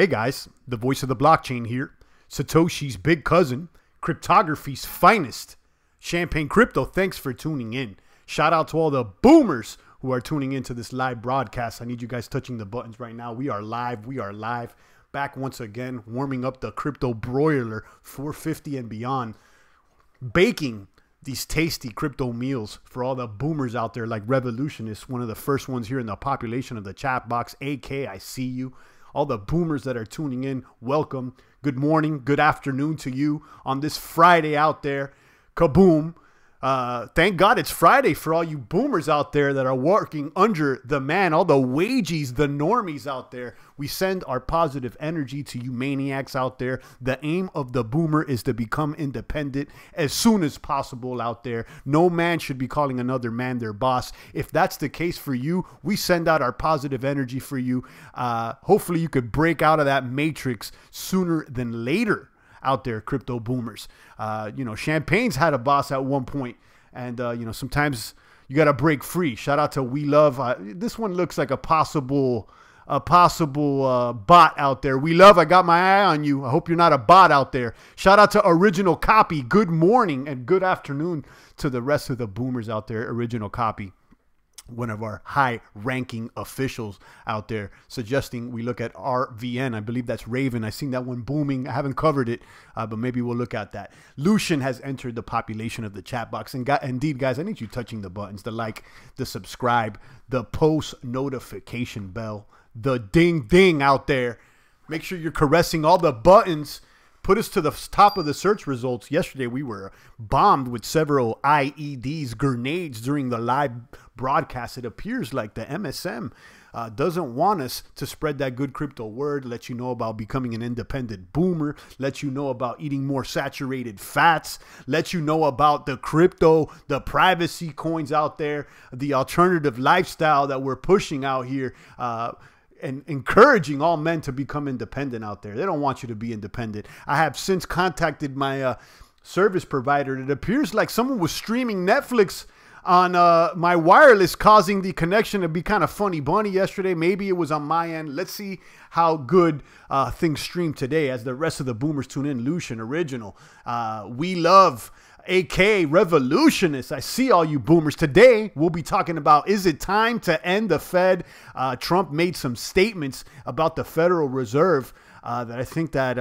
Hey guys, the voice of the blockchain here. Satoshi's big cousin, cryptography's finest. Champagne Crypto, thanks for tuning in. Shout out to all the boomers who are tuning into this live broadcast. I need you guys touching the buttons right now. We are live. Back once again, warming up the crypto broiler, 450 and beyond. Baking these tasty crypto meals for all the boomers out there like Revolutionists, one of the first ones here in the population of the chat box. AK, I see you. All the boomers that are tuning in, welcome. Good morning, good afternoon to you on this Friday out there. Kaboom. Thank God it's Friday for all you boomers out there that are working under the man, all the wages, the normies out there. We send our positive energy to you maniacs out there. The aim of the boomer is to become independent as soon as possible out there. No man should be calling another man their boss. If that's the case for you, we send out our positive energy for you. Hopefully you could break out of that matrix sooner than later. Out there, crypto boomers. You know, Champagne's had a boss at one point, and you know, sometimes you got to break free. Shout out to We Love. This one looks like a possible bot out there. We Love, I got my eye on you. I hope you're not a bot out there. Shout out to Original Copy. Good morning and good afternoon to the rest of the boomers out there. Original Copy, one of our high-ranking officials out there, suggesting we look at RVN. I believe that's Raven. I've seen that one booming. I haven't covered it, but maybe we'll look at that. Lucian has entered the population of the chat box. And indeed, guys, I need you touching the buttons, the like, the subscribe, the post notification bell, the ding-ding out there. Make sure you're caressing all the buttons. Put us to the top of the search results. Yesterday, we were bombed with several IEDs, grenades during the live broadcast. It appears like the MSM doesn't want us to spread that good crypto word, let you know about becoming an independent boomer, let you know about eating more saturated fats, let you know about the crypto, the privacy coins out there, the alternative lifestyle that we're pushing out here. And encouraging all men to become independent out there. They don't want you to be independent. I have since contacted my service provider. It appears like someone was streaming Netflix on my wireless, causing the connection to be kind of funny bunny yesterday. Maybe it was on my end. Let's see how good things stream today as the rest of the boomers tune in. Lucian, Original, We Love, AK, Revolutionists. I see all you boomers. Today, we'll be talking about, is it time to end the Fed? Trump made some statements about the Federal Reserve that I think that,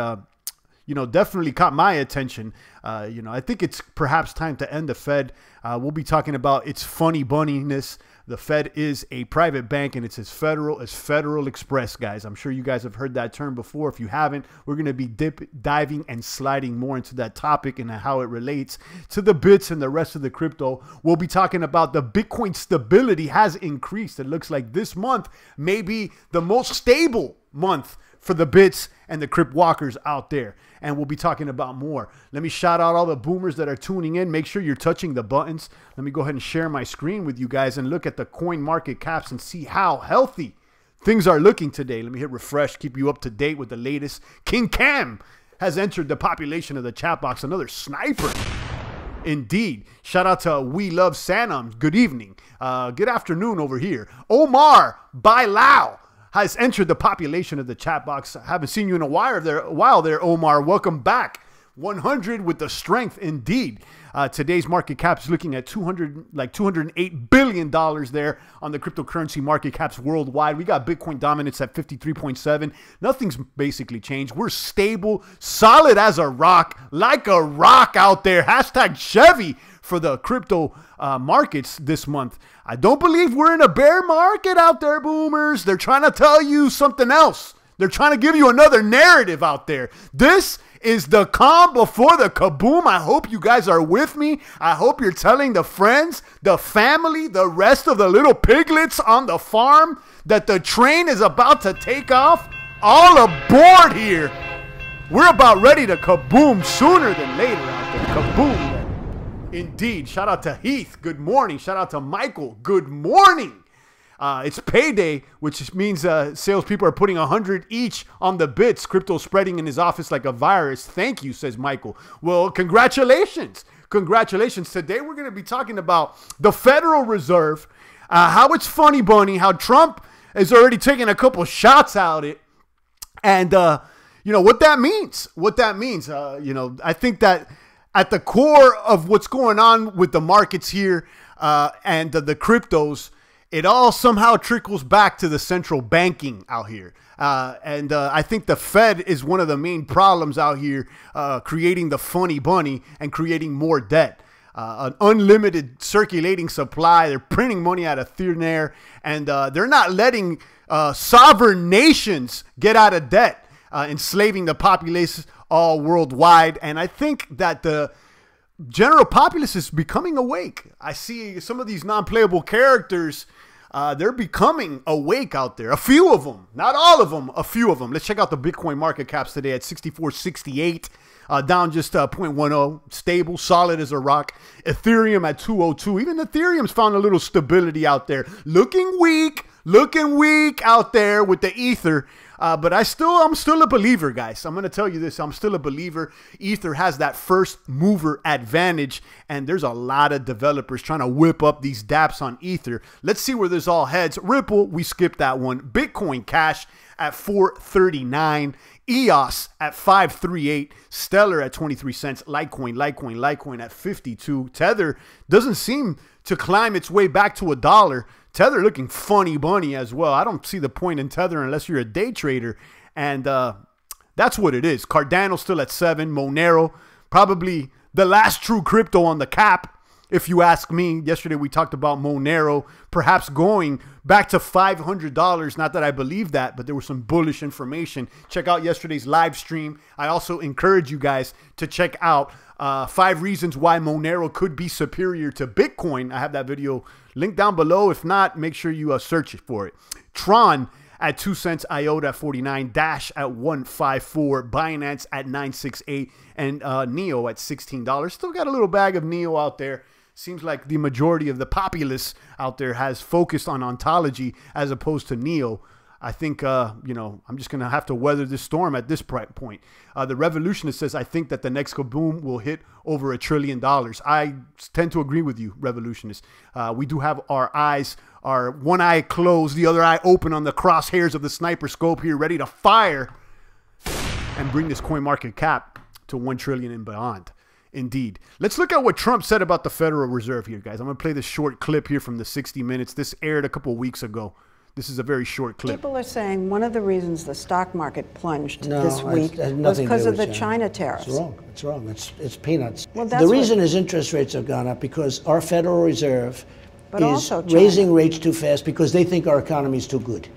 you know, definitely caught my attention. You know, I think it's perhaps time to end the Fed. We'll be talking about its funny bunniness. The Fed is a private bank, and it's as federal as Federal Express, guys. I'm sure you guys have heard that term before. If you haven't, we're going to be diving and sliding more into that topic and how it relates to the bits and the rest of the crypto. We'll be talking about the Bitcoin stability has increased. It looks like this month may be the most stable month for the bits and the crypt walkers out there. And we'll be talking about more. Let me shout out all the boomers that are tuning in. Make sure you're touching the buttons. Let me go ahead and share my screen with you guys and look at the coin market caps and see how healthy things are looking today. Let me hit refresh, keep you up to date with the latest. King Cam has entered the population of the chat box. Another sniper. Indeed. Shout out to We Love Sanam. Good evening. Good afternoon over here. Omar Bailao has entered the population of the chat box. I haven't seen you in a while there, Omar. Welcome back. 100 with the strength, indeed. Today's market cap is looking at $208 billion there on the cryptocurrency market caps worldwide. We got Bitcoin dominance at 53.7. Nothing's basically changed. We're stable, solid as a rock, like a rock out there. Hashtag Chevy for the crypto markets this month. I don't believe we're in a bear market out there, boomers. They're trying to tell you something else. They're trying to give you another narrative out there. This is the calm before the kaboom. I hope you guys are with me. I hope you're telling the friends, the family, the rest of the little piglets on the farm that the train is about to take off. All aboard here. We're about ready to kaboom sooner than later out there. Kaboom. Indeed. Shout out to Heath. Good morning. Shout out to Michael. Good morning. It's payday, which means salespeople are putting 100 each on the bits. Crypto spreading in his office like a virus. Thank you, says Michael. Well, congratulations. Congratulations. Today we're going to be talking about the Federal Reserve, how it's funny bunny, how Trump is already taking a couple shots at it, And, you know, what that means, you know, I think that at the core of what's going on with the markets here and the cryptos, it all somehow trickles back to the central banking out here. And I think the Fed is one of the main problems out here, creating the funny bunny and creating more debt. An unlimited circulating supply. They're printing money out of thin air, and they're not letting sovereign nations get out of debt, enslaving the populace all worldwide. And I think that the general populace is becoming awake. I see some of these non-playable characters, they're becoming awake out there. A few of them, not all of them, a few of them. Let's check out the Bitcoin market caps today at 64.68, down just 0.10, stable, solid as a rock. Ethereum at 202. Even Ethereum's found a little stability out there. Looking weak out there with the Ether. But I'm still a believer, guys. I'm going to tell you this. I'm still a believer. Ether has that first mover advantage, and there's a lot of developers trying to whip up these dApps on Ether. Let's see where this all heads. Ripple, we skipped that one. Bitcoin Cash at 439. EOS at 538. Stellar at 23 cents. Litecoin at 52. Tether doesn't seem to climb its way back to $1. Tether looking funny bunny as well. I don't see the point in Tether unless you're a day trader. And that's what it is. Cardano still at 7. Monero, probably the last true crypto on the cap, if you ask me. Yesterday we talked about Monero perhaps going back to $500. Not that I believe that, but there was some bullish information. Check out yesterday's live stream. I also encourage you guys to check out 5 reasons why Monero could be superior to Bitcoin. I have that video linked down below. If not, make sure you search for it. Tron at 2 cents, IOTA at 49, Dash at 154, Binance at 968, and Neo at $16. Still got a little bag of Neo out there. Seems like the majority of the populace out there has focused on ontology as opposed to Neo. I think, you know, I'm just going to have to weather this storm at this point. The Revolutionist says, I think that the next kaboom will hit over $1 trillion. I tend to agree with you, Revolutionist. We do have our eyes, our one eye closed, the other eye open on the crosshairs of the sniper scope here, ready to fire and bring this coin market cap to 1 trillion and beyond. Indeed. Let's look at what Trump said about the Federal Reserve here, guys. I'm going to play this short clip here from the 60 Minutes. This aired a couple weeks ago. This is a very short clip. People are saying one of the reasons the stock market plunged this week was because of the China tariffs. It's wrong. It's wrong. It's peanuts. Well, the reason is interest rates have gone up because our Federal Reserve is raising rates too fast because they think our economy is too good.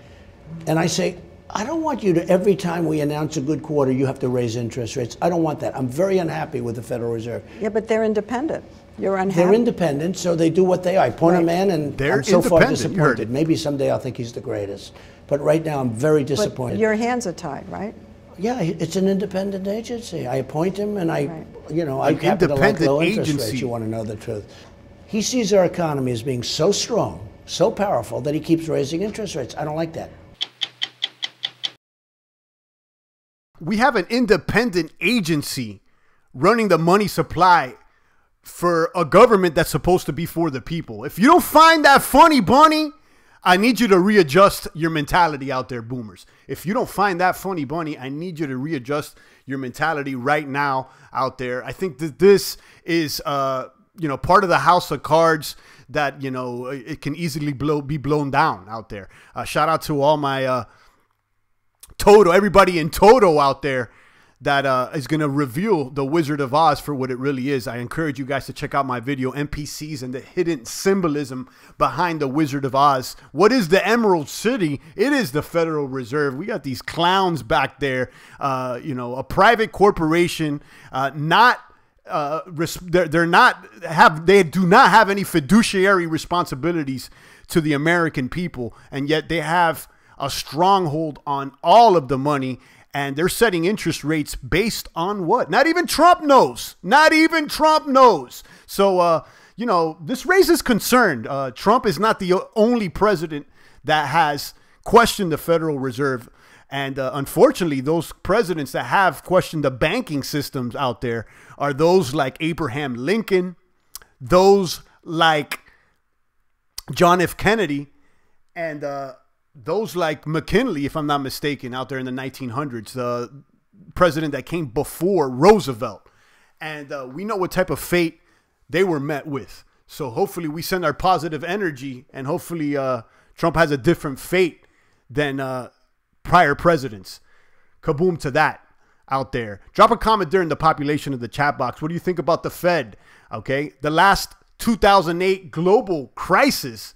And I say, I don't want you to, every time we announce a good quarter, you have to raise interest rates. I don't want that. I'm very unhappy with the Federal Reserve. Yeah, but they're independent. You're unhappy? They're independent, so they do what they are. I point them in, and I'm so far disappointed. Maybe someday I'll think he's the greatest. But right now, I'm very disappointed. But your hands are tied, right? Yeah, it's an independent agency. I appoint him, and you know, I happen to like low interest rates. You want to know the truth. He sees our economy as being so strong, so powerful, that he keeps raising interest rates. I don't like that. We have an independent agency running the money supply for a government that's supposed to be for the people. If you don't find that funny bunny, I need you to readjust your mentality out there, boomers. If you don't find that funny bunny, I need you to readjust your mentality right now out there. I think that this is, you know, part of the house of cards that, you know, it can easily be blown down out there. Shout out to all my Toto, everybody in Toto out there that is going to reveal the Wizard of Oz for what it really is. I encourage you guys to check out my video, NPCs and the hidden symbolism behind the Wizard of Oz. What is the Emerald City? It is the Federal Reserve. We got these clowns back there, you know, a private corporation, they do not have any fiduciary responsibilities to the American people, and yet they have a stronghold on all of the money. And they're setting interest rates based on what? Not even Trump knows. Not even Trump knows. So, you know, this raises concern. Trump is not the only president that has questioned the Federal Reserve. And unfortunately, those presidents that have questioned the banking systems out there are those like Abraham Lincoln, those like John F. Kennedy, and those like McKinley, if I'm not mistaken, out there in the 1900s, the president that came before Roosevelt. And we know what type of fate they were met with. So hopefully we send our positive energy, and hopefully Trump has a different fate than prior presidents. Kaboom to that out there. Drop a comment during the population of the chat box. What do you think about the Fed? Okay, the last 2008 global crisis,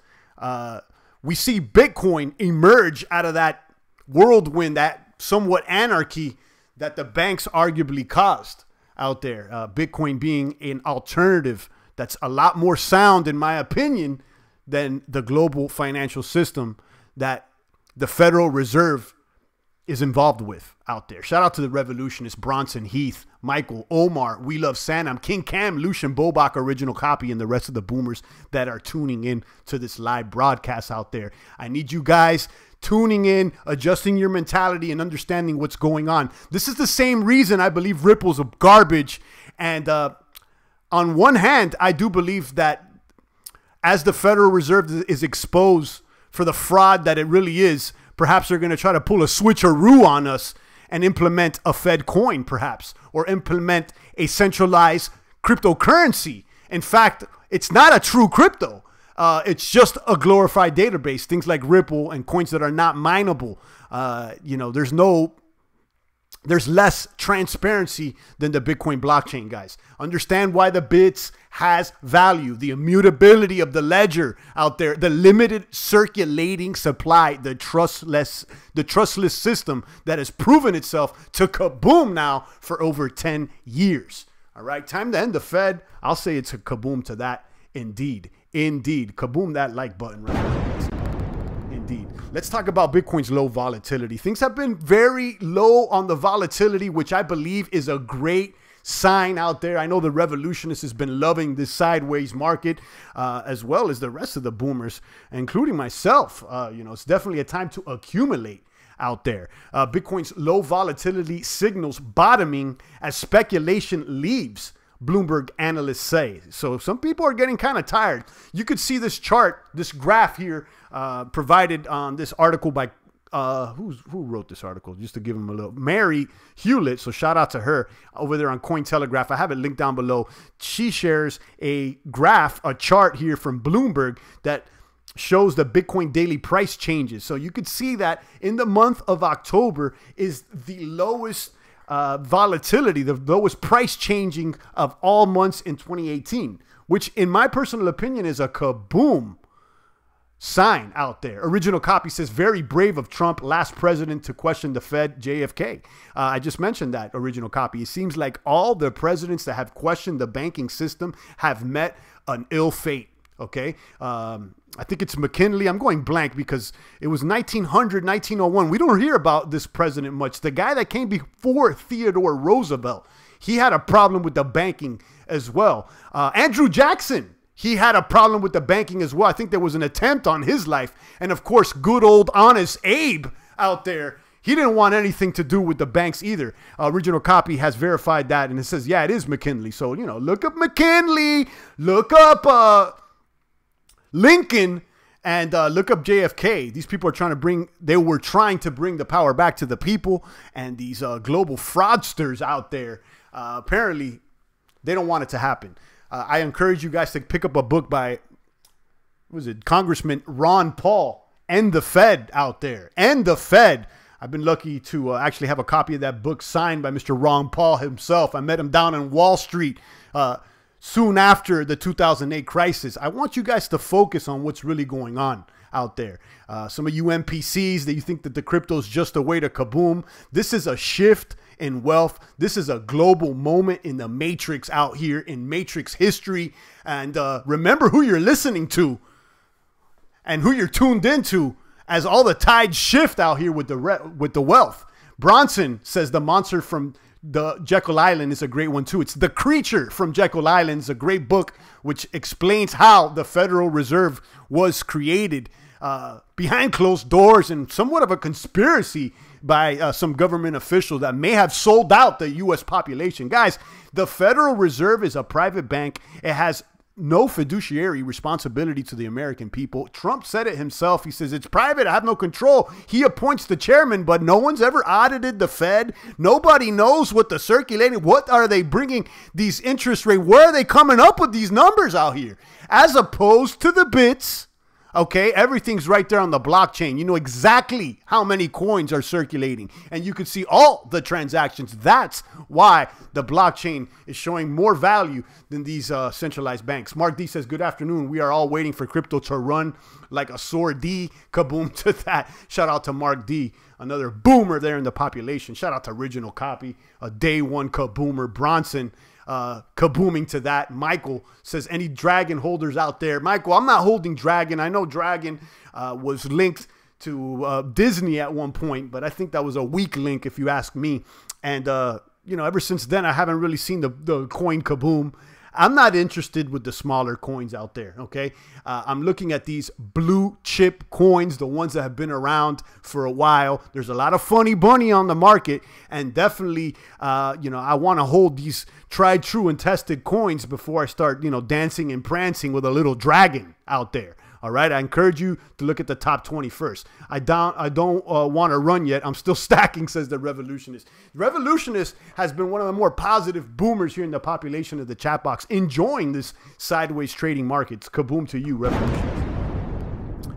we see Bitcoin emerge out of that whirlwind, that somewhat anarchy that the banks arguably caused out there. Bitcoin being an alternative that's a lot more sound, in my opinion, than the global financial system that the Federal Reserve is involved with out there. Shout out to the revolutionists, Bronson, Heath, Michael, Omar, We Love Sanam, King Cam, Lucian Bobach, original copy, and the rest of the boomers that are tuning in to this live broadcast out there. I need you guys tuning in, adjusting your mentality, and understanding what's going on. This is the same reason I believe Ripple's a garbage. And on one hand, I do believe that as the Federal Reserve is exposed for the fraud that it really is, perhaps they're going to try to pull a switcheroo on us and implement a Fed coin, perhaps, or implement a centralized cryptocurrency. In fact, it's not a true crypto. It's just a glorified database. Things like Ripple and coins that are not mineable. You know, there's less transparency than the Bitcoin blockchain, guys. Understand why the bits has value, the immutability of the ledger out there, the limited circulating supply, the trustless system that has proven itself to kaboom now for over 10 years. All right, time to end the Fed. I'll say it's a kaboom to that. Indeed. Indeed. Kaboom that like button right now. Indeed. Let's talk about Bitcoin's low volatility. Things have been very low on the volatility, which I believe is a great sign out there. I know the revolutionist has been loving this sideways market, as well as the rest of the boomers, including myself. You know, it's definitely a time to accumulate out there. Bitcoin's low volatility signals bottoming as speculation leaves, Bloomberg analysts say. So some people are getting kind of tired. You could see this chart, this graph here, provided on this article by who wrote this article, just to give him a little, Mary Hewlett. So shout out to her over there on Cointelegraph. I have it linked down below. She shares a graph, a chart here from Bloomberg that shows the Bitcoin daily price changes. So you could see that in the month of October is the lowest volatility, the lowest price changing of all months in 2018, which in my personal opinion is a kaboom sign out there. Original copy says, very brave of Trump, last president to question the Fed, JFK. I just mentioned that original copy. It seems like all the presidents that have questioned the banking system have met an ill fate. Okay. I think it's McKinley. I'm going blank because it was 1900, 1901. We don't hear about this president much. The guy that came before Theodore Roosevelt, he had a problem with the banking as well. Andrew Jackson, he had a problem with the banking as well. I think there was an attempt on his life. And of course, good old honest Abe out there, he didn't want anything to do with the banks either. Original copy has verified that, and it says, yeah, it is McKinley. So, you know, look up McKinley, look up Lincoln, and look up JFK. These people are they were trying to bring the power back to the people, and these global fraudsters out there, apparently they don't want it to happen. I encourage you guys to pick up a book by, Congressman Ron Paul, End the Fed out there. End the Fed. I've been lucky to actually have a copy of that book signed by Mr. Ron Paul himself. I met him down in Wall Street soon after the 2008 crisis. I want you guys to focus on what's really going on out there. Some of you NPCs that you think that the crypto is just a way to kaboom. This is a shift in wealth. This is a global moment in the matrix out here, in matrix history. And remember who you're listening to and who you're tuned into as all the tides shift out here with the wealth. Bronson says the monster from the Jekyll Island is a great one too. It's The Creature from Jekyll Island. It's a great book which explains how the Federal Reserve was created behind closed doors and somewhat of a conspiracy by some government official that may have sold out the U.S. population. Guys, the Federal Reserve is a private bank. It has no fiduciary responsibility to the American people. Trump said it himself. He says, it's private. I have no control. He appoints the chairman, but no one's ever audited the Fed. Nobody knows what the circulating. What are they bringing these interest rates? Where are they coming up with these numbers out here? As opposed to the bits. Okay, everything's right there on the blockchain. You know exactly how many coins are circulating, and you can see all the transactions. That's why the blockchain is showing more value than these centralized banks. Mark D says, good afternoon. We are all waiting for crypto to run like a sore D. Kaboom to that. Shout out to Mark D, another boomer there in the population. Shout out to Original Copy, a day one kaboomer. Bronson, kabooming to that. Michael says, any Dragon holders out there? Michael, I'm not holding Dragon. I know Dragon was linked to Disney at one point, but I think that was a weak link if you ask me. And, you know, ever since then, I haven't really seen the coin kaboom. I'm not interested with the smaller coins out there, okay? I'm looking at these blue chip coins, the ones that have been around for a while. There's a lot of funny bunny on the market, and definitely, you know, I want to hold these tried, true, and tested coins before I start, you know, dancing and prancing with a little dragon out there. All right, I encourage you to look at the top 20 first. I don't want to run yet. I'm still stacking, says the Revolutionist. Revolutionist has been one of the more positive boomers here in the population of the chat box, enjoying this sideways trading markets. Kaboom to you, Revolutionist.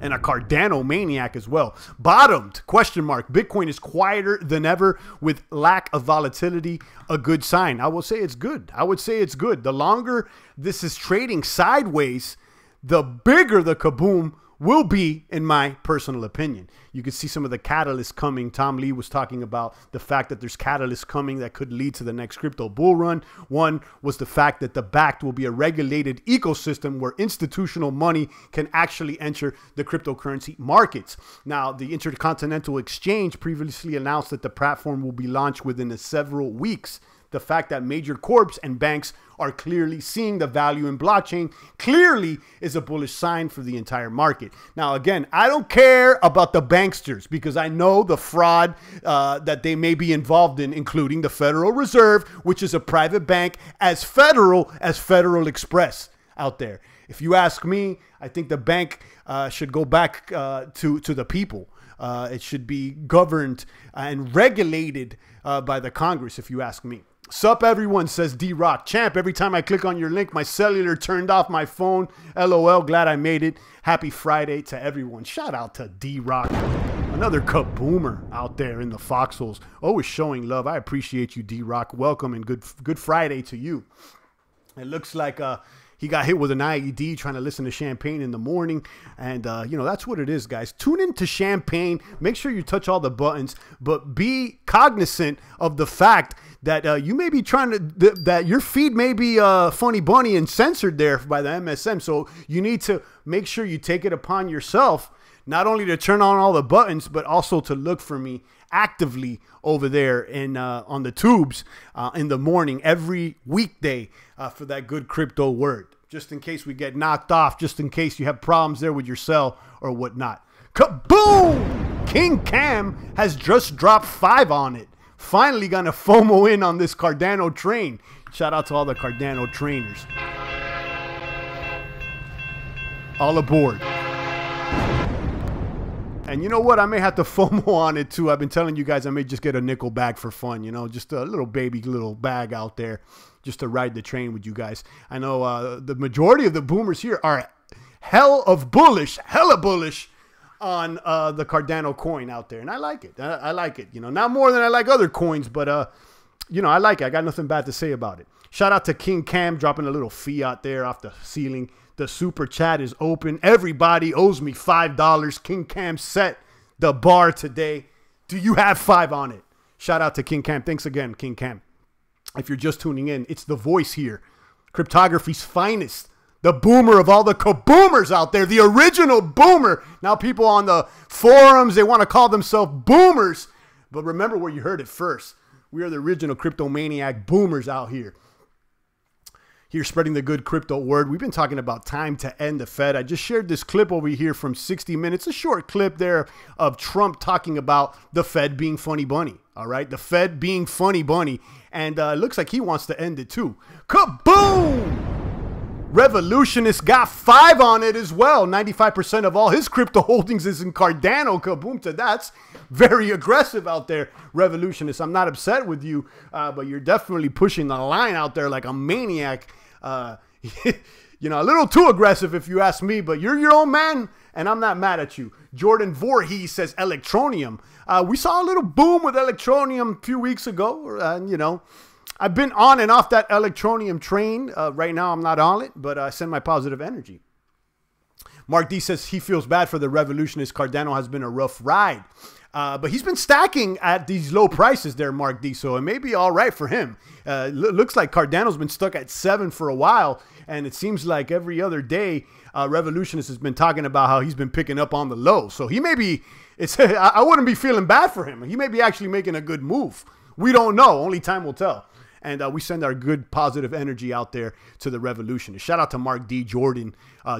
And a Cardano maniac as well. Bottomed, question mark. Bitcoin is quieter than ever with lack of volatility. A good sign. I will say it's good. I would say it's good. The longer this is trading sideways, the bigger the kaboom will be, in my personal opinion. You can see some of the catalysts coming. Tom Lee was talking about the fact that there's catalysts coming that could lead to the next crypto bull run. One was the fact that the BACT will be a regulated ecosystem where institutional money can actually enter the cryptocurrency markets. Now, the Intercontinental Exchange previously announced that the platform will be launched within several weeks. The fact that major corps and banks are clearly seeing the value in blockchain clearly is a bullish sign for the entire market. Now, again, I don't care about the banksters because I know the fraud that they may be involved in, including the Federal Reserve, which is a private bank as federal as Federal Express out there. If you ask me, I think the bank should go back to the people. It should be governed and regulated by the Congress, if you ask me. Sup, everyone, says D-Rock. Champ, every time I click on your link, my cellular turned off my phone. LOL, glad I made it. Happy Friday to everyone. Shout out to D-Rock. Another kaboomer out there in the foxholes. Always showing love. I appreciate you, D-Rock. Welcome and good Friday to you. It looks like he got hit with an IED trying to listen to Champagne in the morning. And, you know, that's what it is, guys. Tune in to Champagne. Make sure you touch all the buttons. But be cognizant of the fact that you may be trying to, that your feed may be funny bunny and censored there by the MSM. So you need to make sure you take it upon yourself, not only to turn on all the buttons, but also to look for me actively over there in on the tubes in the morning every weekday for that good crypto word, just in case we get knocked off, just in case you have problems there with your cell or whatnot. Kaboom! King Cam has just dropped 5 on it. Finally gonna FOMO in on this Cardano train. Shout out to all the Cardano trainers. All aboard. And you know what? I may have to FOMO on it too. I've been telling you guys I may just get a nickel bag for fun, you know, just a little baby little bag out there just to ride the train with you guys. I know the majority of the boomers here are hella bullish on the Cardano coin out there. And I like it. I like it. You know, not more than I like other coins, but, you know, I like it. I got nothing bad to say about it. Shout out to King Cam dropping a little fiat there off the ceiling. The super chat is open. Everybody owes me $5. King Cam set the bar today. Do you have 5 on it? Shout out to King Cam. Thanks again, King Cam. If you're just tuning in, it's the voice here. Cryptography's finest. The boomer of all the kaboomers out there. The original boomer. Now people on the forums, they want to call themselves boomers. But remember where you heard it first. We are the original cryptomaniac boomers out here. Here spreading the good crypto word. We've been talking about time to end the Fed. I just shared this clip over here from 60 Minutes, a short clip there of Trump talking about the Fed being funny bunny. All right, the Fed being funny bunny. And it looks like he wants to end it too. Kaboom! Revolutionist got 5 on it as well. 95% of all his crypto holdings is in Cardano. Kaboom to that's very aggressive out there, Revolutionist. I'm not upset with you, but you're definitely pushing the line out there like a maniac. You know, a little too aggressive if you ask me, but you're your own man, and I'm not mad at you. Jordan Voorhees says Electronium. We saw a little boom with Electronium a few weeks ago, and you know, I've been on and off that Electronium train. Right now, I'm not on it, but I send my positive energy. Mark D says he feels bad for the Revolutionist. Cardano has been a rough ride. But he's been stacking at these low prices there, Mark D. So it may be all right for him. Looks like Cardano's been stuck at 7 for a while. And it seems like every other day, Revolutionist has been talking about how he's been picking up on the low. So he may be, I wouldn't be feeling bad for him. He may be actually making a good move. We don't know. Only time will tell. And we send our good positive energy out there to the Revolutionist. Shout out to Mark D, Jordan,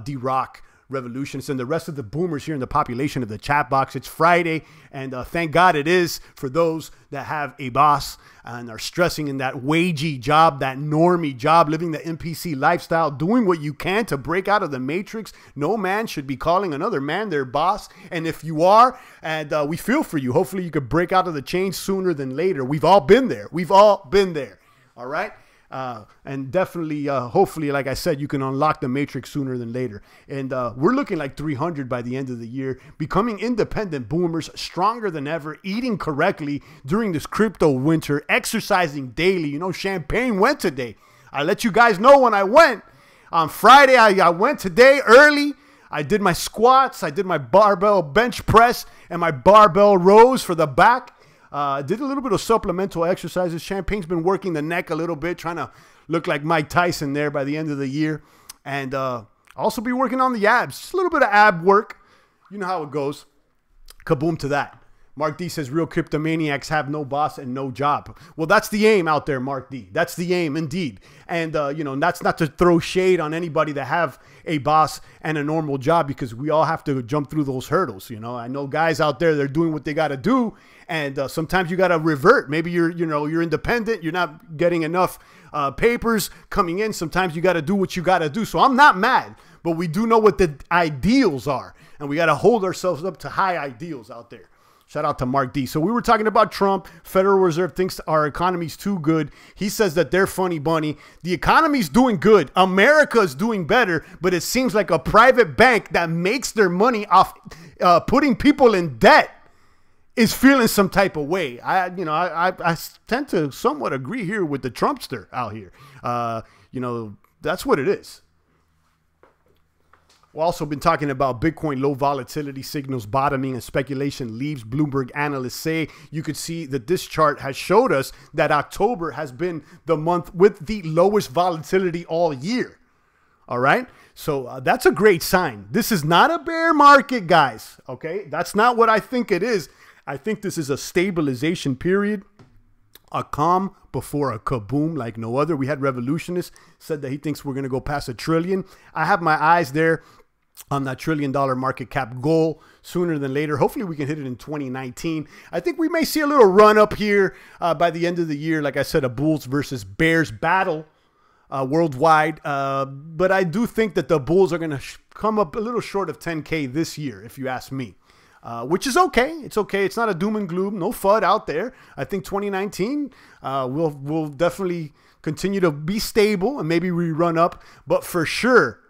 D-Rock, Revolutionists, and the rest of the boomers here in the population of the chat box. It's Friday, and thank God it is for those that have a boss and are stressing in that wagey job, that normie job, living the NPC lifestyle, doing what you can to break out of the matrix. No man should be calling another man their boss, and if you are, and we feel for you, hopefully you could break out of the chains sooner than later. We've all been there. We've all been there. All right? And definitely, hopefully, like I said, you can unlock the matrix sooner than later. And we're looking like 300 by the end of the year, becoming independent boomers, stronger than ever, eating correctly during this crypto winter, exercising daily. You know, Champagne went today. I let you guys know when I went. On Friday, I went today early. I did my squats. I did my barbell bench press and my barbell rows for the back. Did a little bit of supplemental exercises. Champagne's been working the neck a little bit, trying to look like Mike Tyson there by the end of the year. And also be working on the abs. Just a little bit of ab work. You know how it goes. Kaboom to that. Mark D says real cryptomaniacs have no boss and no job. Well, that's the aim out there, Mark D. That's the aim, indeed. And, you know, that's not to throw shade on anybody that have a boss and a normal job, because we all have to jump through those hurdles. You know, I know guys out there, they're doing what they got to do. And sometimes you got to revert. Maybe you're independent. You're not getting enough papers coming in. Sometimes you got to do what you got to do. So I'm not mad, but we do know what the ideals are. And we got to hold ourselves up to high ideals out there. Shout out to Mark D. So we were talking about Trump. Federal Reserve thinks our economy's too good. He says that they're funny bunny. The economy's doing good. America's doing better, but it seems like a private bank that makes their money off putting people in debt is feeling some type of way. I tend to somewhat agree here with the Trumpster out here. You know, that's what it is. We've also been talking about Bitcoin low volatility signals bottoming and speculation leaves. Bloomberg analysts say you could see that this chart has showed us that October has been the month with the lowest volatility all year. All right. So that's a great sign. This is not a bear market, guys. Okay. That's not what I think it is. I think this is a stabilization period, a calm before a kaboom like no other. We had Revolutionists said that he thinks we're going to go past $1 trillion. I have my eyes there on that $1 trillion market cap goal sooner than later. Hopefully we can hit it in 2019. I think we may see a little run up here by the end of the year. Like I said, a bulls versus bears battle worldwide. But I do think that the bulls are going to come up a little short of 10K this year, if you ask me. Which is okay. It's okay. It's not a doom and gloom. No FUD out there. I think 2019 we'll definitely continue to be stable and maybe we run up. But for sure,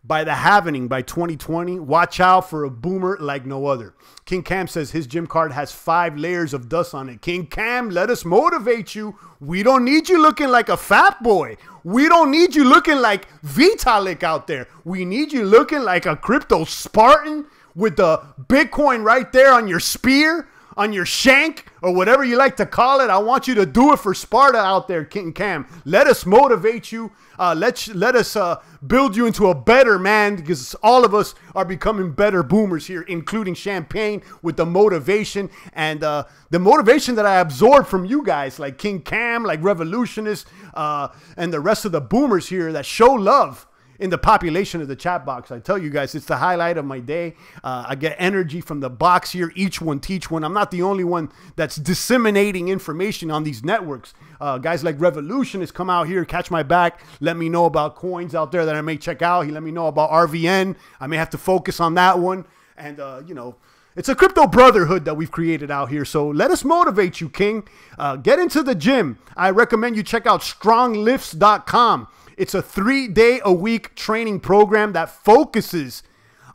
by the halvening, by 2020, watch out for a boomer like no other. King Cam says his gym card has 5 layers of dust on it. King Cam, let us motivate you. We don't need you looking like a fat boy. We don't need you looking like Vitalik out there. We need you looking like a crypto Spartan with the Bitcoin right there on your spear, on your shank, or whatever you like to call it. I want you to do it for Sparta out there, King Cam. Let us motivate you. Let us build you into a better man, because all of us are becoming better boomers here, including Champagne, with the motivation and the motivation that I absorb from you guys, like King Cam, like Revolutionists, and the rest of the boomers here that show love. in the population of the chat box. I tell you guys, it's the highlight of my day. I get energy from the box here. Each one teach one. I'm not the only one that's disseminating information on these networks. Guys like Revolutionists come out here, catch my back, let me know about coins out there that I may check out. He let me know about RVN. I may have to focus on that one. And, you know, it's a crypto brotherhood that we've created out here. So let us motivate you, King. Get into the gym. I recommend you check out stronglifts.com. It's a 3-day-a-week training program that focuses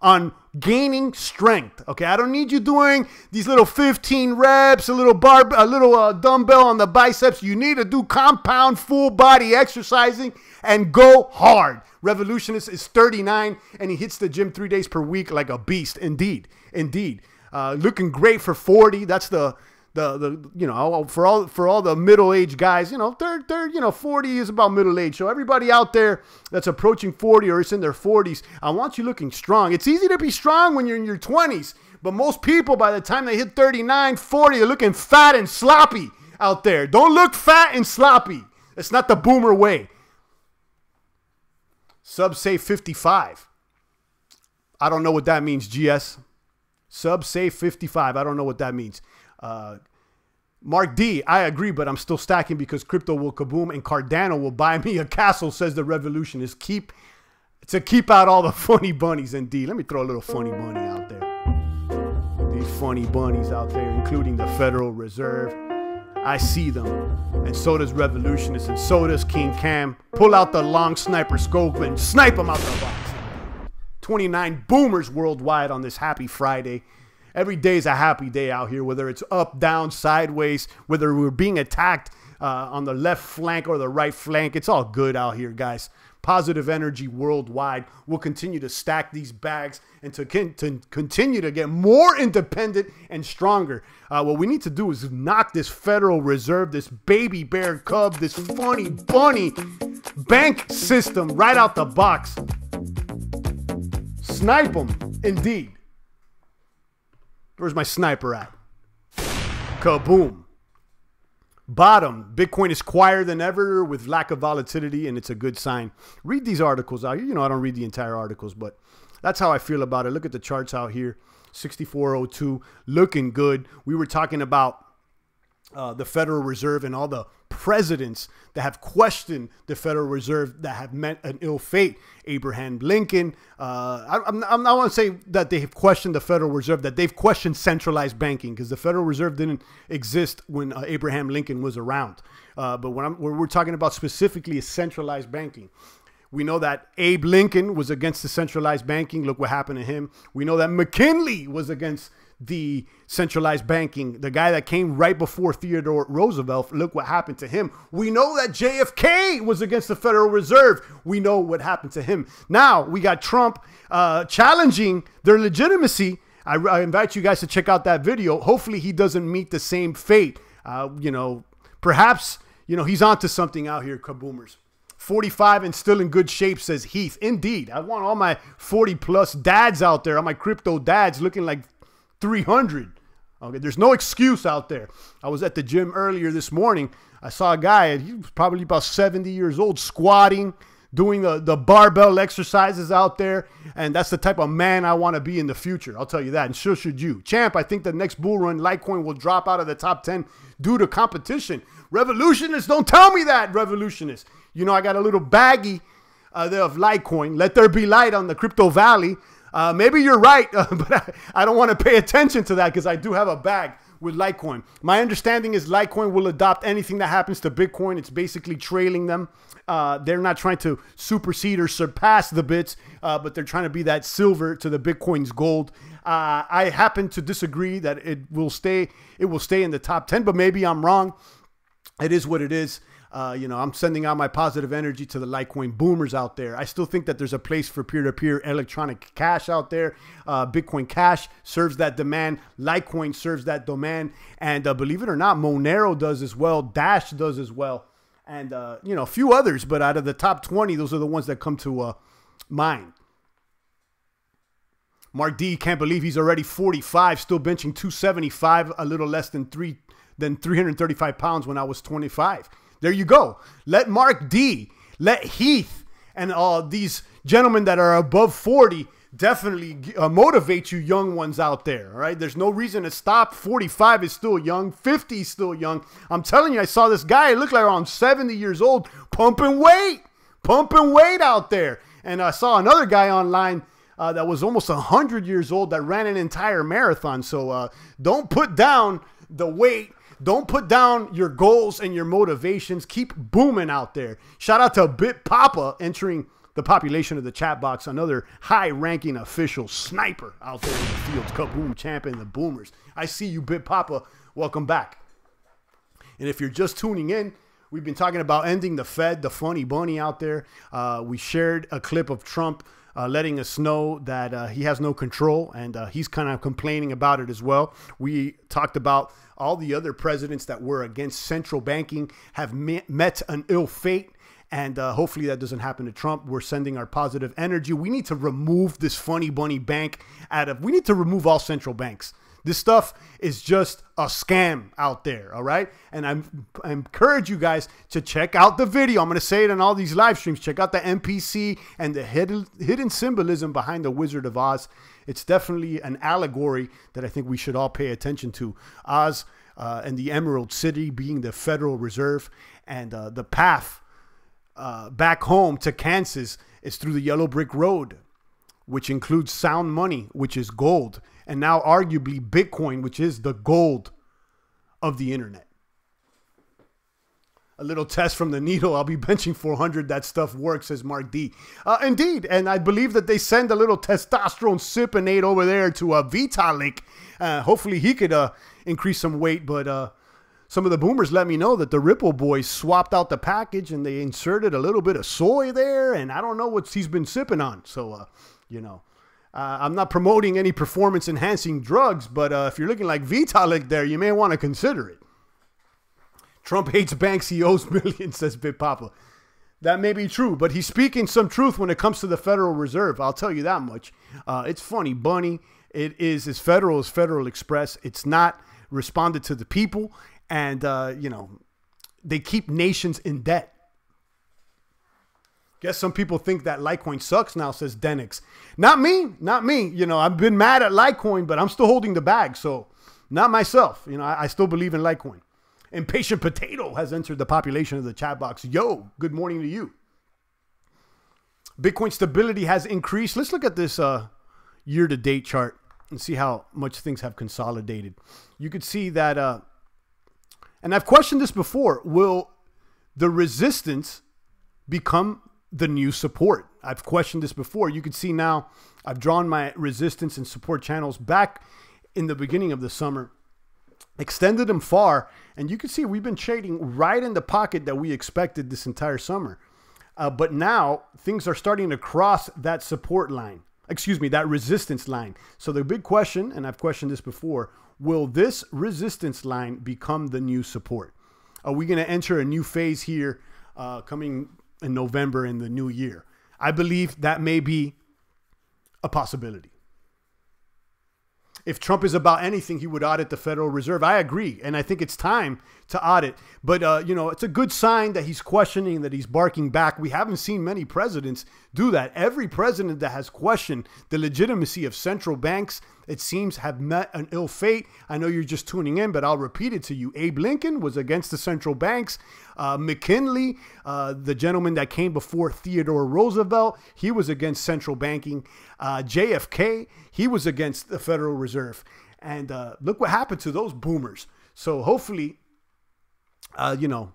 on gaining strength. Okay, I don't need you doing these little 15 reps, a little dumbbell on the biceps. You need to do compound full body exercising and go hard. Revolutionist is 39 and he hits the gym 3 days per week like a beast. Indeed, indeed. Looking great for 40. That's the you know, for all the middle-aged guys, you know, they're you know, 40 is about middle age. So everybody out there that's approaching 40 or is in their 40s, I want you looking strong. It's easy to be strong when you're in your 20s, but most people by the time they hit 39, 40, they're looking fat and sloppy out there. Don't look fat and sloppy. It's not the boomer way. Sub say 55. I don't know what that means, GS. Sub say 55. I don't know what that means. Mark D, I agree, but I'm still stacking because crypto will kaboom and Cardano will buy me a castle, says the Revolutionist. Keep out all the funny bunnies. Indeed. Let me throw a little funny bunny out there. These funny bunnies out there, including the Federal Reserve. I see them. And so does Revolutionist, and so does King Cam. Pull out the long sniper scope and snipe them out the box. 29 boomers worldwide on this happy Friday. Every day is a happy day out here, whether it's up, down, sideways, whether we're being attacked on the left flank or the right flank. It's all good out here, guys. Positive energy worldwide. We'll continue to stack these bags and to continue to get more independent and stronger. What we need to do is knock this Federal Reserve, this baby bear cub, this funny bunny bank system right out the box. Snipe them, indeed. Where's my sniper at? Kaboom. Bottom. Bitcoin is quieter than ever with lack of volatility, and it's a good sign. Read these articles out here. You know, I don't read the entire articles, but that's how I feel about it. Look at the charts out here. 6402, looking good. We were talking about the Federal Reserve and all the presidents that have questioned the Federal Reserve that have met an ill fate. Abraham Lincoln. I'm not want to say that they have questioned the Federal Reserve, that they've questioned centralized banking, because the Federal Reserve didn't exist when Abraham Lincoln was around. But when we're talking about specifically is centralized banking. We know that Abe Lincoln was against the centralized banking. Look what happened to him. We know that McKinley was against the centralized banking. The guy that came right before Theodore Roosevelt, look what happened to him. We know that JFK was against the Federal Reserve. We know what happened to him. Now we got Trump challenging their legitimacy. I invite you guys to check out that video. Hopefully he doesn't meet the same fate. You know, perhaps, you know, he's onto something out here, kaboomers. 45 and still in good shape, says Heath. Indeed. I want all my 40-plus dads out there, all my crypto dads looking like 300. Okay, there's no excuse out there. I was at the gym earlier this morning. I saw a guy, he was probably about 70 years old, squatting, doing the barbell exercises out there. And that's the type of man I want to be in the future. I'll tell you that. And so should you. Champ, I think the next bull run, Litecoin will drop out of the top 10 due to competition. Revolutionists, don't tell me that, revolutionists. You know, I got a little baggie there of Litecoin. Let there be light on the Crypto Valley. Maybe you're right, but I don't want to pay attention to that because I do have a bag with Litecoin. My understanding is Litecoin will adopt anything that happens to Bitcoin. It's basically trailing them. They're not trying to supersede or surpass the bits, but they're trying to be that silver to the Bitcoin's gold. I happen to disagree that it will stay in the top 10, but maybe I'm wrong. It is what it is. You know, I'm sending out my positive energy to the Litecoin boomers out there. I still think that there's a place for peer-to-peer electronic cash out there. Bitcoin Cash serves that demand. Litecoin serves that demand. And believe it or not, Monero does as well. Dash does as well. And, you know, a few others. But out of the top 20, those are the ones that come to mind. Mark D can't believe he's already 45, still benching 275, a little less than 335 pounds when I was 25. There you go. Let Mark D, let Heath, And these gentlemen that are above 40 definitely motivate you young ones out there, all right? There's no reason to stop. 45 is still young. 50 is still young. I'm telling you, I saw this guy, he looked like around 70 years old, pumping weight out there. And I saw another guy online that was almost 100 years old that ran an entire marathon. So don't put down the weight. Don't put down your goals and your motivations. Keep booming out there. Shout out to Bit Papa entering the population of the chat box, another high-ranking official sniper out there in the fields. Kaboom champion, the Boomers. I see you, Bit Papa. Welcome back. And if you're just tuning in, we've been talking about ending the Fed, the funny bunny out there. We shared a clip of Trump letting us know that he has no control, and he's kind of complaining about it as well. We talked about all the other presidents that were against central banking have met an ill fate. And hopefully that doesn't happen to Trump. We're sending our positive energy. We need to remove this funny bunny bank we need to remove all central banks. This stuff is just a scam out there, all right? And I encourage you guys to check out the video. I'm going to say it on all these live streams. Check out the NPC and the hidden symbolism behind the Wizard of Oz. It's definitely an allegory that I think we should all pay attention to. Oz and the Emerald City being the Federal Reserve, and the path back home to Kansas is through the yellow brick road, which includes sound money, which is gold, and now arguably Bitcoin, which is the gold of the internet. A little test from the needle. I'll be benching 400. That stuff works, says Mark D. Indeed, and I believe that they send a little testosterone sipinate over there to Vitalik. Hopefully he could increase some weight, but some of the boomers let me know that the Ripple boys swapped out the package and they inserted a little bit of soy there, and I don't know what he's been sipping on. So, you know, I'm not promoting any performance-enhancing drugs, but if you're looking like Vitalik there, you may want to consider it. Trump hates banks, he owes millions, says Bit Papa. That may be true, but he's speaking some truth when it comes to the Federal Reserve. I'll tell you that much. It's funny, bunny. It is as federal as Federal Express. It's not responded to the people. And, you know, they keep nations in debt. Guess some people think that Litecoin sucks now, says Denix. Not me, not me. You know, I've been mad at Litecoin, but I'm still holding the bag. So not myself. You know, I still believe in Litecoin. Impatient Potato has entered the population of the chat box. Yo, good morning to you. Bitcoin stability has increased. Let's look at this year-to-date chart and see how much things have consolidated. You could see that... and I've questioned this before. Will the resistance become the new support? I've questioned this before. You can see now I've drawn my resistance and support channels back in the beginning of the summer, extended them far, and you can see we've been trading right in the pocket that we expected this entire summer. But now things are starting to cross that support line. Excuse me, that resistance line. So the big question, and I've questioned this before, will this resistance line become the new support? Are we going to enter a new phase here coming in November in the new year? I believe that may be a possibility. If Trump is about anything, he would audit the Federal Reserve. I agree, and I think it's time to audit. But, you know, it's a good sign that he's questioning, that he's barking back. We haven't seen many presidents do that. Every president that has questioned the legitimacy of central banks, it seems, have met an ill fate. I know you're just tuning in, but I'll repeat it to you. Abe Lincoln was against the central banks. McKinley, the gentleman that came before Theodore Roosevelt, he was against central banking. JFK, he was against the Federal Reserve. And look what happened to those boomers. So hopefully, you know,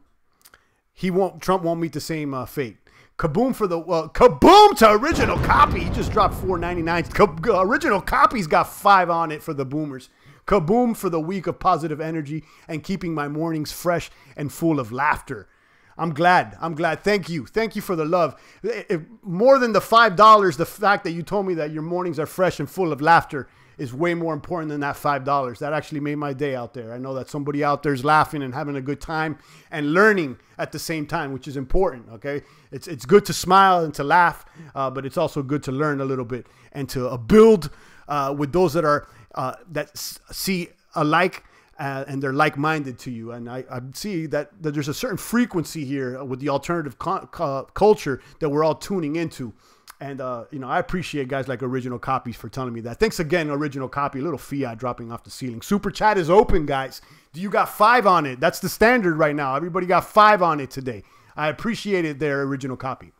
Trump won't meet the same fate. Kaboom for the, kaboom to original copy. He just dropped $4.99. Original copy's got 5 on it for the boomers. Kaboom for the week of positive energy and keeping my mornings fresh and full of laughter. I'm glad. Thank you. Thank you for the love. More than the $5, the fact that you told me that your mornings are fresh and full of laughter is way more important than that $5. That actually made my day out there. I know that somebody out there is laughing and having a good time and learning at the same time, which is important, okay? It's good to smile and to laugh, but it's also good to learn a little bit and to build with those that are that see alike and they're like-minded to you. And I see that there's a certain frequency here with the alternative culture that we're all tuning into. And, I appreciate guys like Original Copies for telling me that. Thanks again, Original Copy. A little fiat dropping off the ceiling. Super Chat is open, guys. Do you got 5 on it? That's the standard right now. Everybody got 5 on it today. I appreciate it there, Original Copy.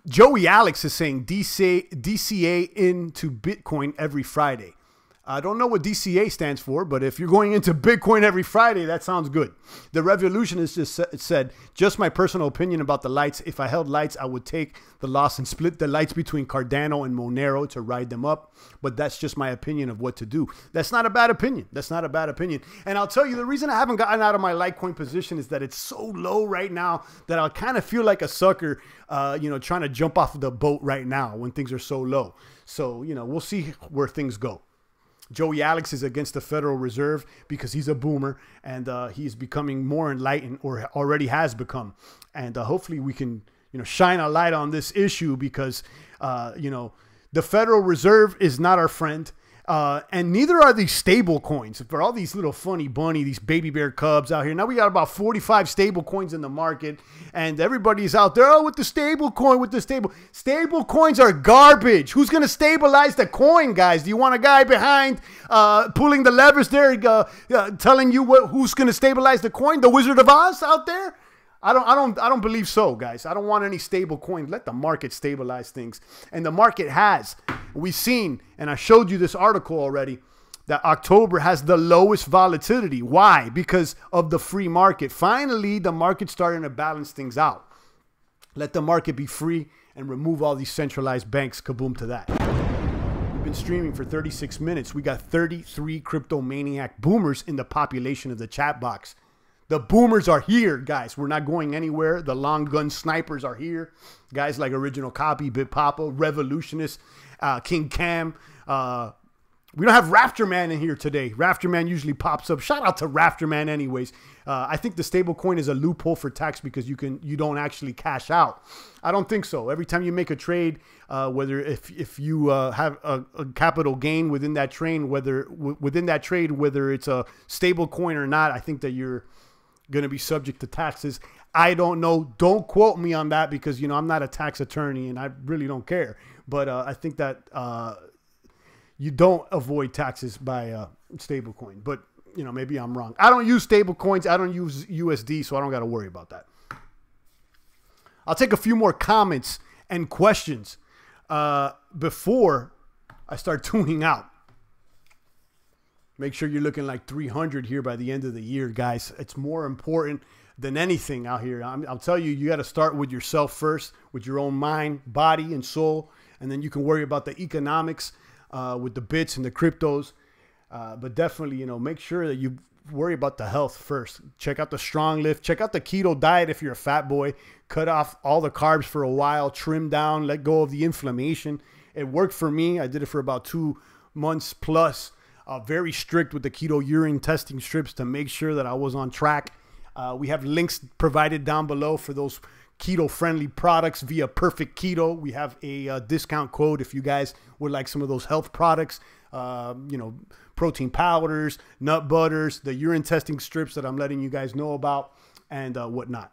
Joey Alex is saying DCA into Bitcoin every Friday. I don't know what DCA stands for, but if you're going into Bitcoin every Friday, that sounds good. The Revolutionist just said, just my personal opinion about the lights. If I held lights, I would take the loss and split the lights between Cardano and Monero to ride them up. But that's just my opinion of what to do. That's not a bad opinion. That's not a bad opinion. And I'll tell you, the reason I haven't gotten out of my Litecoin position is that it's so low right now that I'll kind of feel like a sucker, trying to jump off the boat right now when things are so low. So, we'll see where things go. Joey Alex is against the Federal Reserve because he's a boomer and he's becoming more enlightened, or already has become. And hopefully we can, shine a light on this issue because, the Federal Reserve is not our friend. And neither are these stable coins. For all these little funny bunny, these baby bear cubs out here. Now we got about 45 stable coins in the market, and everybody's out there, with the stable coin, with the stable coins are garbage. Who's going to stabilize the coin, guys? Do you want a guy behind pulling the levers there, telling you who's going to stabilize the coin? The Wizard of Oz out there? I don't believe so, guys. I don't want any stable coin. Let the market stabilize things. And the market has. We've seen, and I showed you this article already, that October has the lowest volatility. Why? Because of the free market. Finally, the market's starting to balance things out. Let the market be free and remove all these centralized banks. Kaboom to that. We've been streaming for 36 minutes. We got 33 crypto maniac boomers in the population of the chat box. The boomers are here, guys. We're not going anywhere. The long gun snipers are here. Guys like Original Copy, Bit Papa, Revolutionist, King Cam. We don't have Raptor Man in here today. Raptor Man usually pops up. Shout out to Raptor Man anyways. I think the stable coin is a loophole for tax because you don't actually cash out. I don't think so. Every time you make a trade, whether if you have a capital gain within that trade, whether it's a stable coin or not, I think that you're going to be subject to taxes. I don't know. Don't quote me on that because, I'm not a tax attorney and I really don't care. But I think that you don't avoid taxes by stable coin. But, maybe I'm wrong. I don't use stable coins. I don't use USD, so I don't got to worry about that. I'll take a few more comments and questions before I start tuning out. Make sure you're looking like 300 here by the end of the year, guys. It's more important than anything out here. I'll tell you, you got to start with yourself first, with your own mind, body, and soul. And then you can worry about the economics with the bits and the cryptos. But definitely, make sure that you worry about the health first. Check out the Strong Lift. Check out the keto diet if you're a fat boy. Cut off all the carbs for a while. Trim down. Let go of the inflammation. It worked for me. I did it for about 2 months plus. Very strict with the keto urine testing strips to make sure that I was on track. We have links provided down below for those keto-friendly products via Perfect Keto. We have a discount code if you guys would like some of those health products. Protein powders, nut butters, the urine testing strips that I'm letting you guys know about, and whatnot.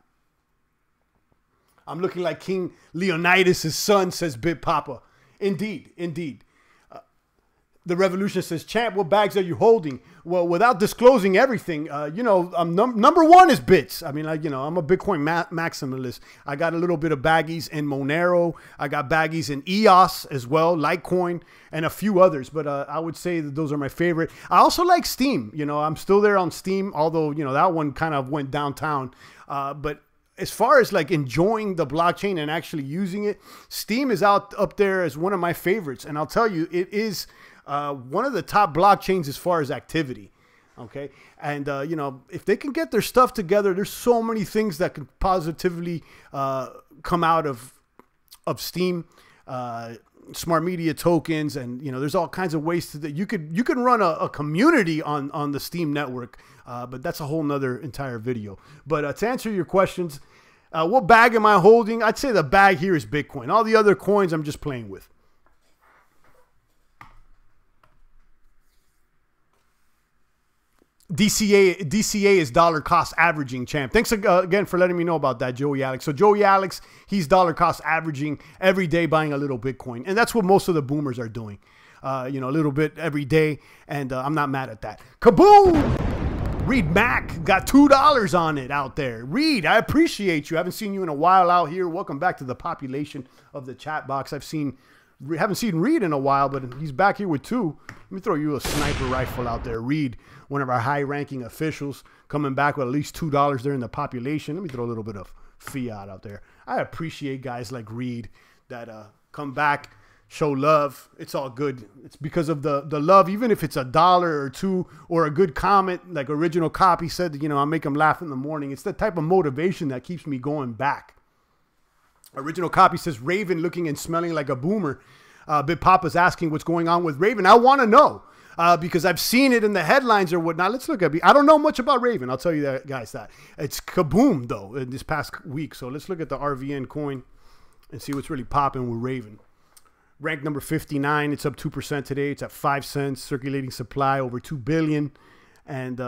I'm looking like King Leonidas' son, says Bit Papa. Indeed, indeed. The Revolutionist says, Champ, what bags are you holding? Well, without disclosing everything, number one is bits. I mean, I'm a Bitcoin maximalist. I got a little bit of baggies in Monero. I got baggies in EOS as well, Litecoin, and a few others. But I would say that those are my favorite. I also like Steem. I'm still there on Steem, although, that one kind of went downtown. But as far as like enjoying the blockchain and actually using it, Steem is up there as one of my favorites. And I'll tell you, it is one of the top blockchains as far as activity. Okay. And, if they can get their stuff together, there's so many things that can positively come out of Steem, smart media tokens. And, there's all kinds of ways that you can run a community on the Steem network. But that's a whole nother entire video. But to answer your questions, what bag am I holding? I'd say the bag here is Bitcoin. All the other coins I'm just playing with. DCA is dollar cost averaging, champ. Thanks again for letting me know about that, Joey Alex. So Joey Alex, he's dollar cost averaging every day, buying a little Bitcoin. And that's what most of the boomers are doing. You know, a little bit every day. And I'm not mad at that. Kaboom! Reed Mack got $2 on it out there. Reed, I appreciate you. I haven't seen you in a while out here. Welcome back to the population of the chat box. Haven't seen Reed in a while, but he's back here with 2. Let me throw you a sniper rifle out there. Reed, one of our high-ranking officials, coming back with at least $2 there in the population. Let me throw a little bit of fiat out there. I appreciate guys like Reed that come back, show love. It's all good. It's because of the love, even if it's $1 or $2 or a good comment, like Original Copy said, you know, I make them laugh in the morning. It's the type of motivation that keeps me going back. Original Copy says, Raven looking and smelling like a boomer. Big Papa's asking what's going on with Raven. I want to know because I've seen it in the headlines or whatnot. Let's look at it. I don't know much about Raven. I'll tell you that, guys, that. It's kaboom, though, in this past week. So let's look at the RVN coin and see what's really popping with Raven. Rank number 59. It's up 2% today. It's at 5 cents. Circulating supply over 2 billion. And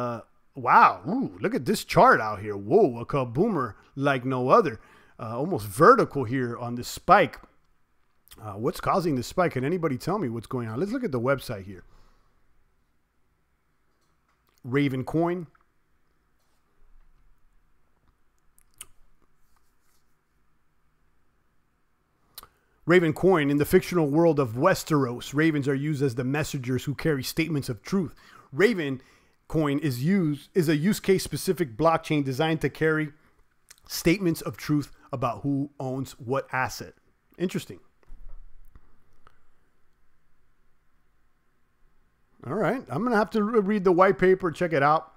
wow, ooh, look at this chart out here. Whoa, a kaboomer like no other. Almost vertical here on this spike. What's causing this spike? Can anybody tell me what's going on? Let's look at the website here. Raven coin. Raven coin. In the fictional world of Westeros, ravens are used as the messengers who carry statements of truth. Raven coin is a use case specific blockchain designed to carry statements of truth about who owns what asset. Interesting. All right. I'm going to have to read the white paper, check it out.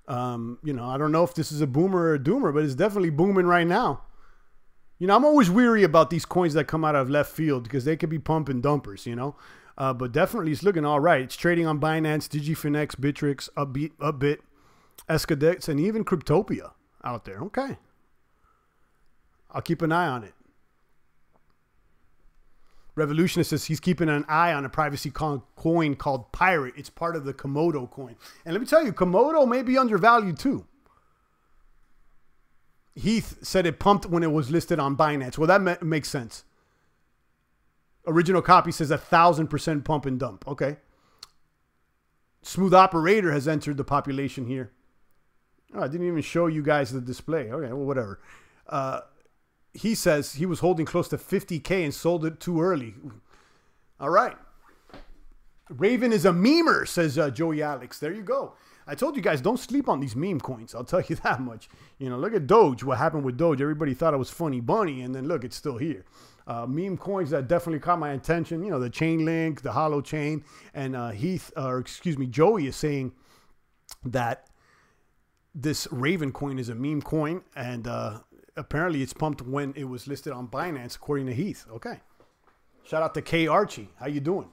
You know, I don't know if this is a boomer or a doomer, but it's definitely booming right now. You know, I'm always weary about these coins that come out of left field because they could be pump and dumpers, you know. But definitely it's looking all right. It's trading on Binance, DigiFinex, Bittrex, Upbit, Escadex, and even Cryptopia out there. Okay. I'll keep an eye on it. Revolutionist says he's keeping an eye on a privacy coin called Pirate. It's part of the Komodo coin. And let me tell you, Komodo may be undervalued too. Heath said it pumped when it was listed on Binance. Well, that makes sense. Original Copy says 1,000% pump and dump. Okay. Smooth Operator has entered the population here. Oh, I didn't even show you guys the display. Okay, well, whatever. He says he was holding close to 50K and sold it too early. All right. Raven is a memer, says Joey Alex. There you go. I told you guys, don't sleep on these meme coins. I'll tell you that much. You know, look at Doge. What happened with Doge? Everybody thought it was funny bunny, and then look, it's still here. Meme coins that definitely caught my attention. You know, the Chainlink, the Hollow Chain, and Joey is saying that this Raven coin is a meme coin, and apparently it's pumped when it was listed on Binance, according to Heath. Okay. Shout out to K Archie. How you doing?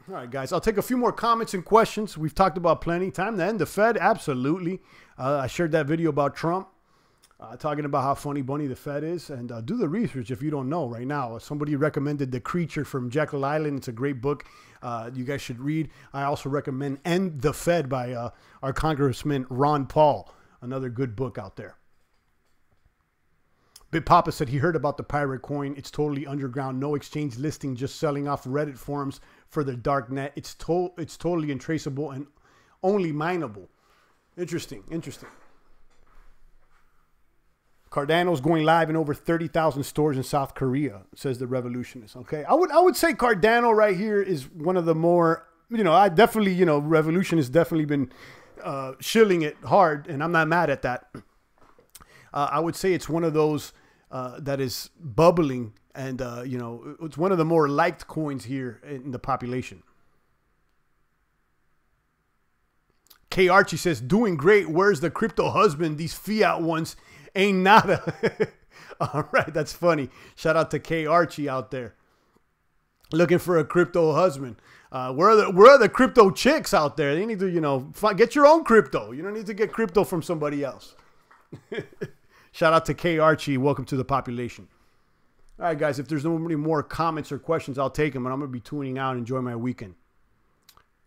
All right, guys. I'll take a few more comments and questions. We've talked about plenty. Time to end the Fed. Absolutely. I shared that video about Trump, talking about how funny bunny the Fed is. And do the research if you don't know right now. Somebody recommended The Creature from Jekyll Island. It's a great book. You guys should read. I also recommend End the Fed by our Congressman Ron Paul. Another good book out there. Big Papa said he heard about the Pirate coin. It's totally underground. No exchange listing, just selling off Reddit forums for the dark net. It's totally untraceable and only mineable. Interesting. Interesting. Cardano's going live in over 30,000 stores in South Korea, says the Revolutionist. Okay. I would say Cardano right here is one of the more, you know, I definitely, you know, Revolution has definitely been shilling it hard, and I'm not mad at that. I would say it's one of those that is bubbling, and you know, it's one of the more liked coins here in the population. K Archie says, doing great. Where's the crypto husband? These fiat ones ain't nada. All right, that's funny. Shout out to K Archie out there looking for a crypto husband. Where are the crypto chicks out there? They need to, you know, get your own crypto. You don't need to get crypto from somebody else. Shout out to K Archie. Welcome to the population. All right, guys, if there's no more comments or questions, I'll take them, and I'm going to be tuning out and enjoy my weekend.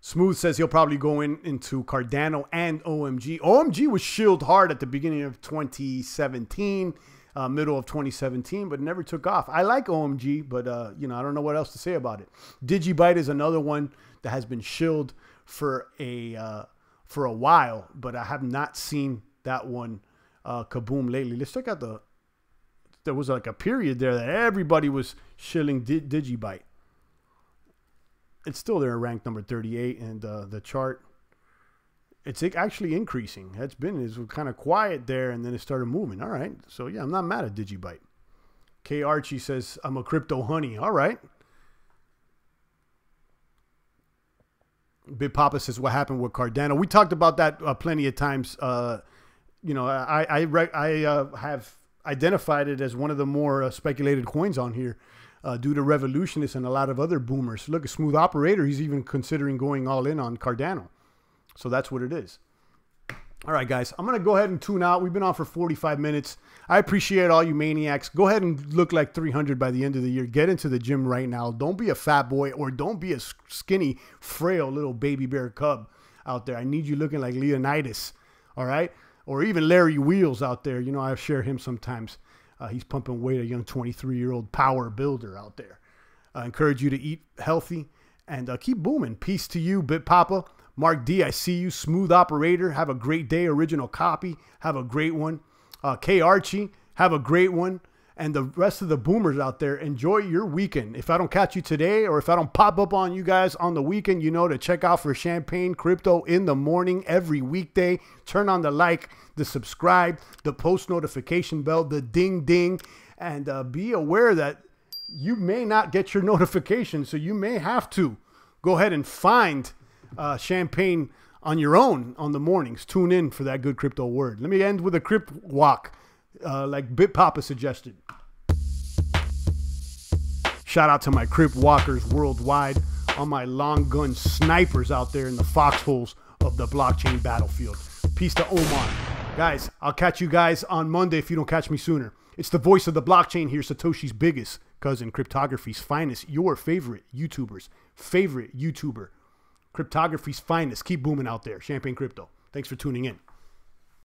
Smooth says he'll probably go into Cardano and OMG. OMG was shilled hard at the beginning of 2017, middle of 2017, but never took off. I like OMG, but you know, I don't know what else to say about it. Digibyte is another one that has been shilled for a while, but I have not seen that one kaboom lately. Let's check out there was like a period there that everybody was shilling Digibyte. It's still there, ranked number 38, and the chart, it's actually increasing. It's kind of quiet there, and then it started moving. All right, so yeah, I'm not mad at Digibyte. K. Archie says, I'm a crypto honey. All right. Big Papa says, what happened with Cardano? We talked about that plenty of times. You know, I have identified it as one of the more speculated coins on here. Due to revolutionists and a lot of other boomers. Look, a Smooth Operator, he's even considering going all in on Cardano. So that's what it is. All right, guys, I'm going to go ahead and tune out. We've been on for 45 minutes. I appreciate all you maniacs. Go ahead and look like 300 by the end of the year. Get into the gym right now. Don't be a fat boy, or don't be a skinny, frail little baby bear cub out there. I need you looking like Leonidas, all right? Or even Larry Wheels out there. You know, I share him sometimes. He's pumping weight, a young 23-year-old power builder out there. I encourage you to eat healthy and keep booming. Peace to you, Bit Papa. Mark D, I see you. Smooth Operator, have a great day. Original Copy, have a great one. K. Archie, have a great one. And the rest of the boomers out there, enjoy your weekend. If I don't catch you today, or if I don't pop up on you guys on the weekend, you know to check out for Champagne Crypto in the morning every weekday. Turn on the like, the subscribe, the post notification bell, the ding ding, and be aware that you may not get your notification, so you may have to go ahead and find Champagne on your own on the mornings. Tune in for that good crypto word. Let me end with a crypt walk. Like Bit Papa suggested. Shout out to my Crip Walkers worldwide, all my long gun snipers out there in the foxholes of the blockchain battlefield. Peace to Omar. Guys, I'll catch you guys on Monday if you don't catch me sooner. It's the voice of the blockchain here, Satoshi's biggest cousin, cryptography's finest, your favorite YouTuber's favorite YouTuber. Cryptography's finest. Keep booming out there. Champagne Crypto. Thanks for tuning in.